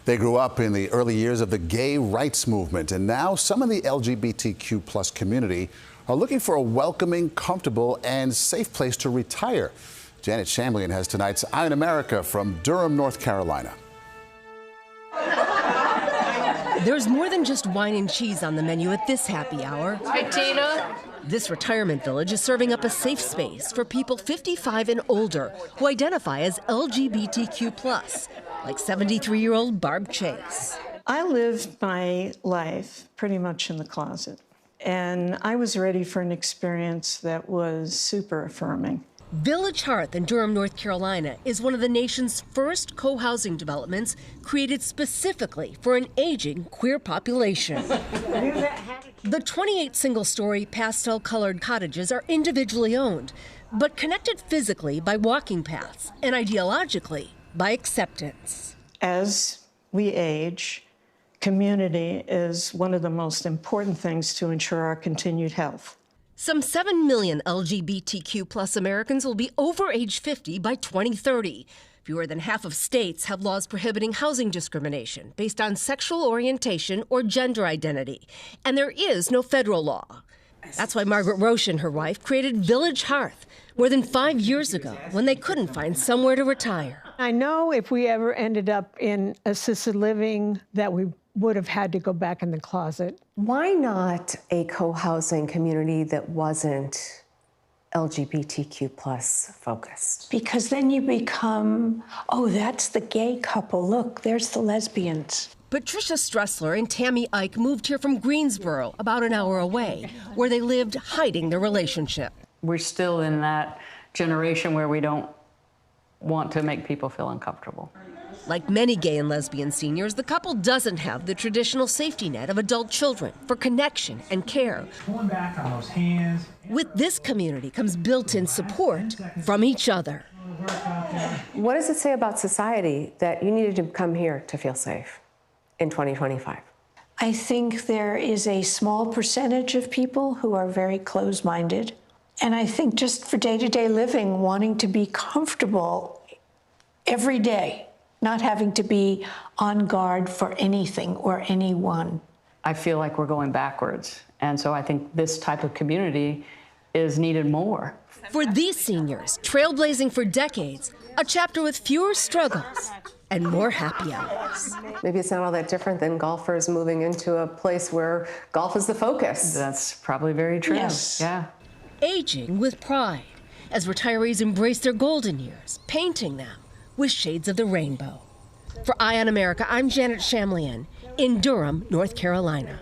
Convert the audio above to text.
They grew up in the early years of the gay rights movement, and now some of the LGBTQ plus community are looking for a welcoming, comfortable, and safe place to retire. Janet Shamlian has tonight's Eye on America from Durham, North Carolina. There's more than just wine and cheese on the menu at this happy hour. Hi, Tina. This retirement village is serving up a safe space for people 55 and older who identify as LGBTQ+, like 73-year-old Barb Chase. I lived my life pretty much in the closet, and I was ready for an experience that was super affirming. Village Hearth in Durham, North Carolina is one of the nation's first co-housing developments created specifically for an aging queer population. The 28 single-story pastel-colored cottages are individually owned, but connected physically by walking paths and ideologically by acceptance. As we age, community is one of the most important things to ensure our continued health. Some 7 million LGBTQ+ Americans will be over age 50 by 2030. Fewer than half of states have laws prohibiting housing discrimination based on sexual orientation or gender identity. And there is no federal law. That's why Margaret Roche and her wife created Village Hearth more than 5 years ago when they couldn't find somewhere to retire. I know if we ever ended up in assisted living that we would have had to go back in the closet. Why not a co-housing community that wasn't LGBTQ plus focused? Because then you become, oh, that's the gay couple. Look, there's the lesbians. Patricia Stressler and Tammy Ike moved here from Greensboro, about an hour away, where they lived hiding their relationship. We're still in that generation where we don't want to make people feel uncomfortable. Like many gay and lesbian seniors, the couple doesn't have the traditional safety net of adult children for connection and care. Pulling back on those hands. With this community comes built-in support from each other. What does it say about society that you needed to come here to feel safe in 2025? I think there is a small percentage of people who are very closed-minded. And I think just for day-to-day living, wanting to be comfortable every day, not having to be on guard for anything or anyone. I feel like we're going backwards. And so I think this type of community is needed more. For these seniors, trailblazing for decades, a chapter with fewer struggles and more happy hours. Maybe it's not all that different than golfers moving into a place where golf is the focus. That's probably very true. Yes. Yeah. Aging with pride as retirees embrace their golden years, painting them with shades of the rainbow. For Eye on America, I'm Janet Shamlian in Durham, North Carolina.